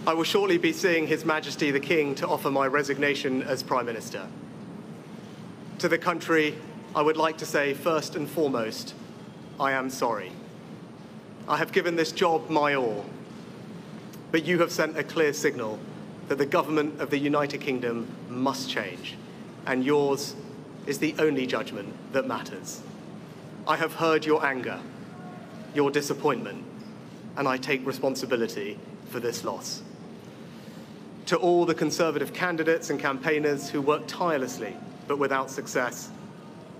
I will shortly be seeing His Majesty the King to offer my resignation as Prime Minister. To the country, I would like to say first and foremost, I am sorry. I have given this job my all, but you have sent a clear signal that the government of the United Kingdom must change, and yours is the only judgment that matters. I have heard your anger, your disappointment, and I take responsibility for this loss. To all the Conservative candidates and campaigners who worked tirelessly but without success,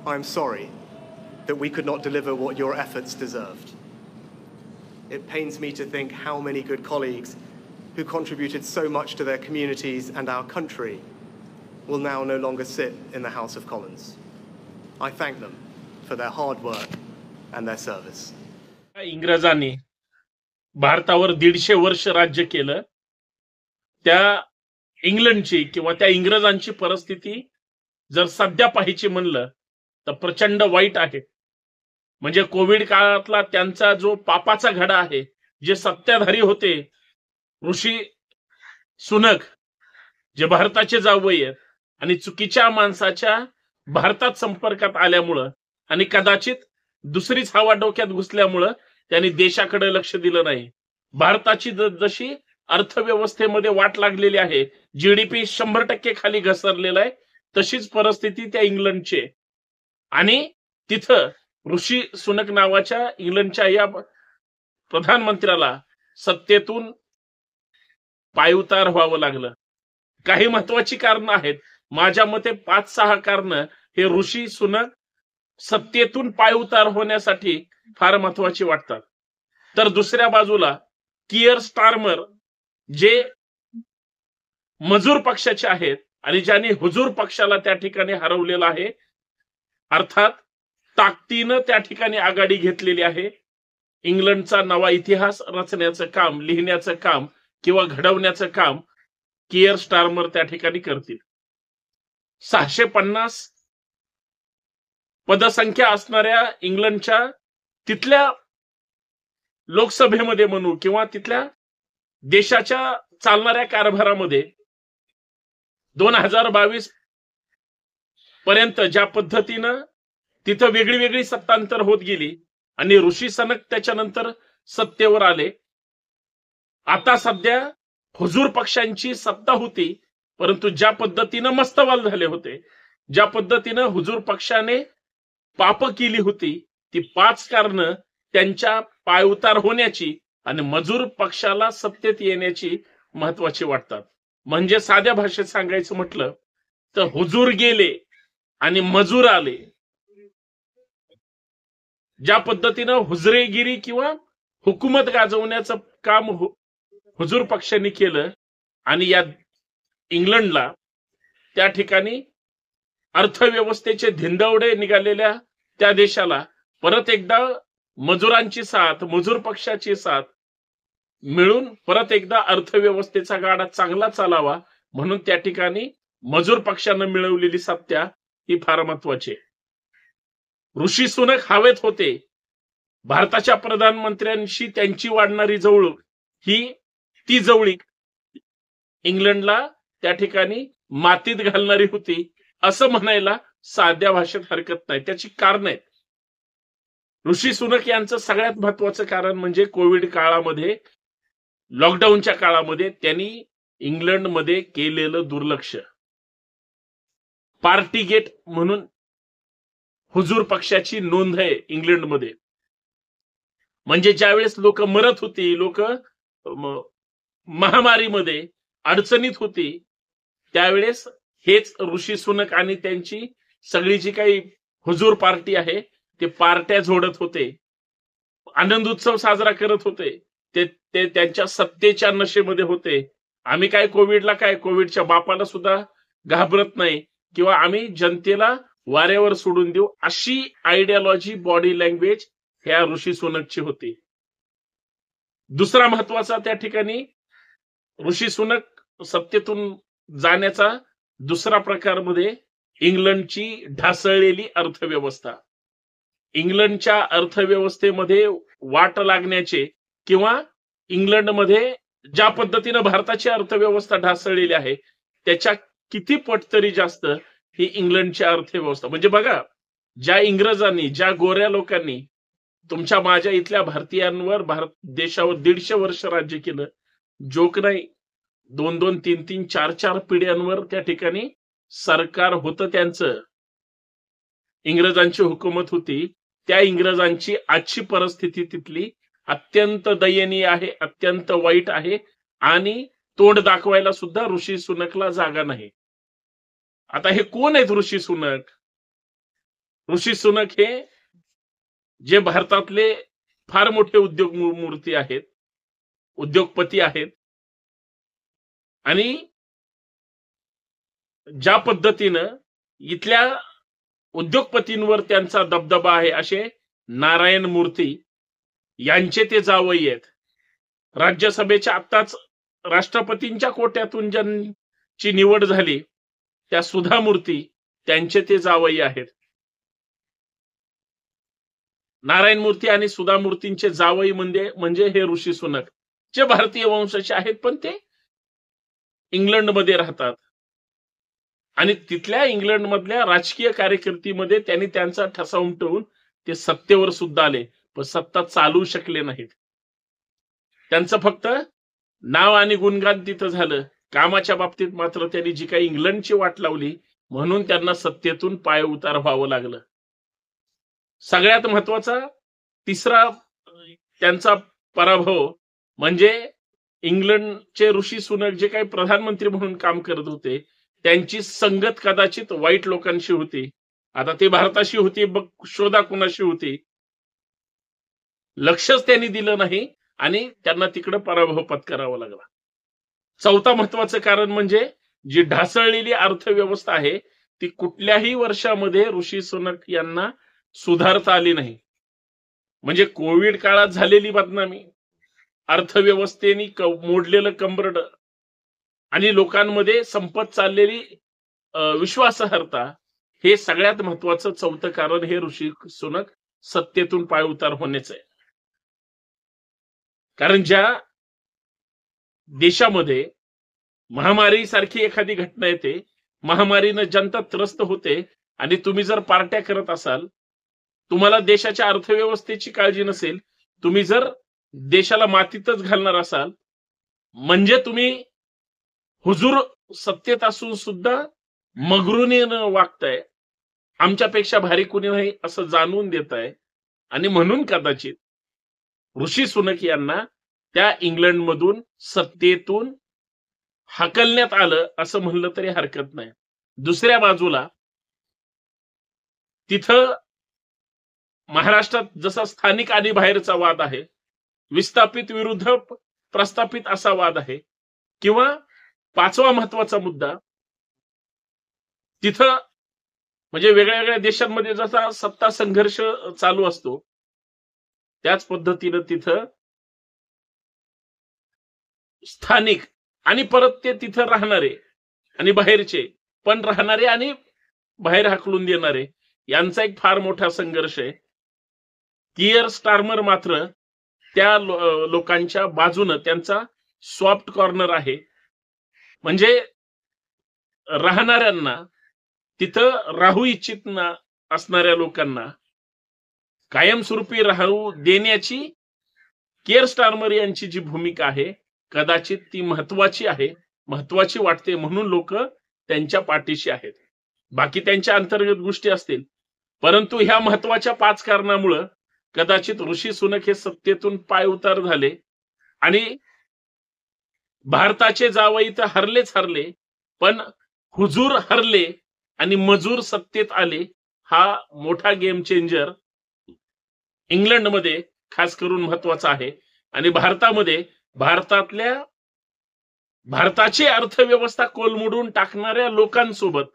I am sorry that we could not deliver what your efforts deserved. It pains me to think how many good colleagues who contributed so much to their communities and our country will now no longer sit in the House of Commons. I thank them for their hard work and their service. इंग्रजांनी भारतावर 150 वर्ष राज्य केलं, त्या इंग्लंडची किंवा त्या इंग्रजांची परिस्थिती जर सध्या पाहायची म्हणलं तर प्रचंड वाईट आहे. म्हणजे कोविड काळातला त्यांचा जो पापाचा घडा आहे, जे सत्ताधारी होते ऋषी सुनक, जे भारताचे जावई आहेत आणि चुकीच्या माणसाच्या भारतात संपर्कात आल्यामुळं आणि कदाचित दुसरीच हवा डोक्यात घुसल्यामुळं त्यांनी देशाकडे लक्ष दिलं नाही. भारताची जशी अर्थव्यवस्थेमध्ये वाट लागलेली आहे, जीडीपी 100% खाली घसरलेला आहे, तशीच परिस्थिती त्या इंग्लंडची. आणि तिथं ऋषी सुनक नावाच्या इंग्लंडच्या या प्रधानमंत्र्याला सत्तेतून पायउतार व्हावं लागलं. काही महत्वाची कारणं आहेत. माझ्या मते 5-6 कारणं हे ऋषी सुनक सत्तेतून पायउतार होण्यासाठी फार महत्वाची वाटतात. तर दुसऱ्या बाजूला कियर स्टारमर, जे मजूर पक्षाचे आहेत आणि ज्यांनी हुजूर पक्षाला त्या ठिकाणी हरवलेलं आहे, अर्थात ताकदीनं त्या ठिकाणी आघाडी घेतलेली आहे. इंग्लंडचा नवा इतिहास रचण्याचं काम, लिहिण्याचं काम किंवा घडवण्याचं काम कियर स्टारमर त्या ठिकाणी करतील. 650 पदसंख्या असणाऱ्या इंग्लंडच्या तिथल्या लोकसभेमध्ये म्हणू किंवा तिथल्या देशाच्या चालणाऱ्या कारभारामध्ये 2022 पर्यंत ज्या पद्धतीनं तिथं वेगळी वेगळी सत्तांतर होत गेली आणि ऋषी सुनक त्याच्यानंतर सत्तेवर आले. आता सध्या हुजूर पक्षांची सत्ता होती, परंतु ज्या पद्धतीनं मस्तवाल झाले होते, ज्या पद्धतीनं हुजूर पक्षाने पाप केली होती, ती 5 कारणं त्यांच्या पायउतार होण्याची आणि मजूर पक्षाला सत्तेत येण्याची महत्वाची वाटतात. म्हणजे साध्या भाषेत सांगायचं म्हटलं तर हुजूर गेले आणि मजूर आले. ज्या पद्धतीनं हुजरेगिरी किंवा हुकूमत गाजवण्याचं काम हुजूर पक्षाने केलं आणि या इंग्लंडला त्या ठिकाणी अर्थव्यवस्थेचे धिंदवडे निघालेल्या त्या देशाला परत एकदा मजुरांची साथ, मजूर पक्षाची साथ मिळून परत एकदा अर्थव्यवस्थेचा गाडा चांगला चालावा म्हणून त्या ठिकाणी मजूर पक्षानं मिळवलेली सत्ता ही फार महत्वाची आहे. ऋषी सुनक हवेत होते. भारताच्या प्रधानमंत्र्यांशी त्यांची वाढणारी जवळीक ही ती जवळीक इंग्लंडला त्या ठिकाणी मातीत घालणारी होती असं म्हणायला साध्या भाषेत हरकत नाही. त्याची कारण आहेत. ऋषी सुनक यांचं सगळ्यात महत्वाचं कारण म्हणजे कोविड काळामध्ये, लॉकडाऊनच्या काळामध्ये त्यांनी इंग्लंडमध्ये केलेलं दुर्लक्ष. पार्टीगेट म्हणून हुजूर पक्षाची नोंद आहे इंग्लंडमध्ये. म्हणजे ज्यावेळेस लोक मरत होती, लोक महामारीमध्ये अडचणीत होती, त्यावेळेस हेच ऋषी सुनक आणि त्यांची सगळी जी काही हुजूर पार्टी आहे ते पार्ट्या जोडत होते, आनंद उत्सव साजरा करत होते. ते त्यांच्या सत्तेच्या नशेमध्ये होते. आम्ही काय कोविडला, काय कोविडच्या बापाला सुद्धा घाबरत नाही किंवा आम्ही जनतेला वाऱ्यावर सोडून देऊ, अशी आयडियोलॉजी, बॉडी लँग्वेज ह्या ऋषी सुनकची होती. दुसरा महत्वाचा त्या ठिकाणी ऋषी सुनक सत्तेतून जाण्याचा दुसरा प्रकार मध्ये इंग्लंडची ढासळलेली अर्थव्यवस्था. इंग्लंडच्या अर्थव्यवस्थेमध्ये वाट लागण्याचे किंवा इंग्लंडमध्ये ज्या पद्धतीनं भारताची अर्थव्यवस्था ढासळलेली आहे त्याच्या किती पट तरी जास्त ही इंग्लंडची अर्थव्यवस्था. म्हणजे बघा, ज्या इंग्रजांनी, ज्या गोऱ्या लोकांनी तुमच्या माझ्या इथल्या भारतीयांवर, भारत देशावर 150 वर्ष राज्य केलं, जोक नाही. 2-2, 3-3, 4-4 पिढ्यांवर त्या ठिकाणी सरकार होतं त्यांचं. इंग्रजांची हुकूमत होती. त्या इंग्रजांची आजची परिस्थिती तिथली अत्यंत दयनीय आहे, अत्यंत वाईट आहे आणि तोंड दाखवायला सुद्धा ऋषी सुनकला जागा नाही. आता हे कोण आहेत ऋषी सुनक? ऋषी सुनक हे जे भारतातले फार मोठे उद्योग मूर्ती आहेत, उद्योगपती आहेत आणि ज्या पद्धतीनं इथल्या उद्योगपतींवर त्यांचा दबदबा आहे असे नारायण मूर्ती यांचे ते जावई आहेत. राज्यसभेच्या आत्ताच राष्ट्रपतींच्या कोट्यातून ज्यांची निवड झाली त्या सुधा मूर्ती त्यांचे ते जावई आहेत. नारायण मूर्ती आणि सुधा मूर्तींचे जावई म्हणजे हे ऋषी सुनक, जे भारतीय वंशाचे आहेत पण ते इंग्लंडमध्ये राहतात आणि तिथल्या इंग्लंड मधल्या राजकीय कारकिर्दीमध्ये त्यांनी त्यांचा ठसा उमटवून ते सत्तेवर सुद्धा आले, पण सत्ता चालवू शकले नाहीत. त्यांचं फक्त नाव आणि गुणगान तिथं झालं. कामाच्या बाबतीत मात्र त्यांनी जी काही इंग्लंडची वाट लावली म्हणून त्यांना सत्तेतून पाय उतार व्हावं लागलं. सगळ्यात महत्वाचा तिसरा त्यांचा पराभव म्हणजे इंग्लंडचे ऋषी सुनक जे काही प्रधानमंत्री म्हणून काम करत होते त्यांची संगत कदाचित वाईट लोकांशी होती. आता ते भारताशी होती, शोधा कुणाशी होती, लक्षच त्यांनी दिलं नाही आणि त्यांना तिकडे पराभव पत्करावा लागला. चौथा महत्वाचं कारण म्हणजे जी ढासळलेली अर्थव्यवस्था आहे ती कुठल्याही वर्षामध्ये ऋषी सुनक यांना सुधारता आली नाही. म्हणजे कोविड काळात झालेली बदनामी, अर्थव्यवस्थेने मोडलेलं कंबरड आणि लोकांमध्ये संपत चाललेली विश्वासार्हता, हे सगळ्यात महत्वाचं चौथं कारण हे ऋषी सुनक सत्तेतून पाय उतार होण्याचं आहे. कारण ज्या देशामध्ये महामारी सारखी एखादी घटना येते, महामारीनं जनता त्रस्त होते आणि तुम्ही जर पार्ट्या करत असाल, तुम्हाला देशाच्या अर्थव्यवस्थेची काळजी नसेल, तुम्ही जर देशाला मातीतच घालणार असाल, म्हणजे तुम्ही हुजूर सत्तेत असून सुद्धा मगरुनीनं वागताय, आमच्यापेक्षा भारी कुणी नाही असं जाणून देत आहे. आणि म्हणून कदाचित ऋषी सुनक यांना त्या इंग्लंडमधून सत्तेतून हाकलण्यात आलं असं म्हणलं तरी हरकत नाही. दुसऱ्या बाजूला तिथं महाराष्ट्रात जसा स्थानिक आणि बाहेरचा वाद आहे, विस्थापित विरुद्ध प्रस्थापित असा वाद आहे, किंवा पाचवा महत्वाचा मुद्दा तिथं म्हणजे वेगळ्या वेगळ्या देशांमध्ये जसा सत्ता संघर्ष चालू असतो त्याच पद्धतीनं तिथं स्थानिक आणि परत ते तिथं राहणारे आणि बाहेरचे, पण राहणारे आणि बाहेर हाकलून देणारे यांचा एक फार मोठा संघर्ष आहे. कियर स्टार्मर मात्र त्या लोकांच्या बाजूनं त्यांचा सॉफ्ट कॉर्नर आहे. म्हणजे राहणाऱ्यांना, तिथं राहू इच्छित असणाऱ्या लोकांना कायमस्वरूपी राहू देण्याची कियर स्टार्मर यांची जी भूमिका आहे कदाचित ती महत्वाची आहे, महत्वाची वाटते, म्हणून लोक त्यांच्या पाठीशी आहेत. बाकी त्यांच्या अंतर्गत गोष्टी असतील, परंतु ह्या महत्वाच्या 5 कारणामुळे कदाचित ऋषी सुनक हे सत्तेतून पाय उतार झाले आणि भारताचे जावई तर हरलेच हरले, पण हुजूर हरले आणि मजूर सत्तेत आले. हा मोठा गेम चेंजर इंग्लंडमध्ये खास करून महत्वाचा आहे. आणि भारतामध्ये भारताची अर्थव्यवस्था कोलमडून टाकणाऱ्या लोकांसोबत,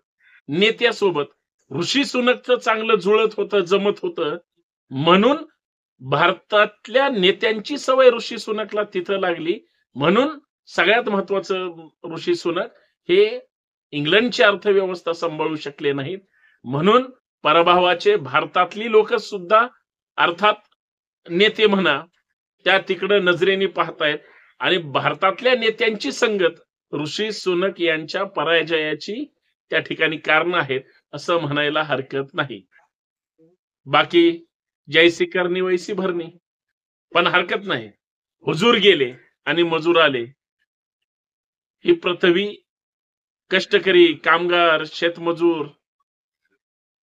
नेत्यासोबत ऋषी सुनकचं चांगलं जुळत होतं, जमत होतं, म्हणून भारतातल्या नेत्यांची सवय ऋषी सुनकला तिथं लागली. म्हणून सगळ्यात महत्वाचं ऋषी सुनक हे इंग्लंडची अर्थव्यवस्था सांभाळू शकले नाहीत. म्हणून पराभवाचे भारतातली लोक सुद्धा, अर्थात नेते म्हणा, त्या तिकडे नजरेने पाहतायत आणि भारतातल्या नेत्यांची संगत ऋषी सुनक यांच्या पराजयाची त्या ठिकाणी कारण आहेत असं म्हणायला हरकत नाही. बाकी जैसी करणी वैसी भरणी, पण हरकत नाही. हुजूर गेले आणि मजूर आले. ही पृथ्वी कष्टकरी, कामगार, शेतमजूर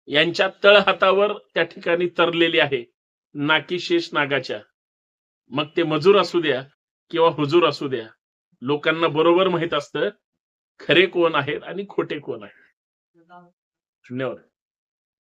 यांच्या तळहातावर त्या ठिकाणी तरलेली आहे, नाकी शेष नागाच्या. मग ते मजूर असू द्या किंवा हुजूर असू द्या, लोकांना बरोबर माहित असतं खरे कोण आहेत आणि खोटे कोण आहेत. धन्यवाद.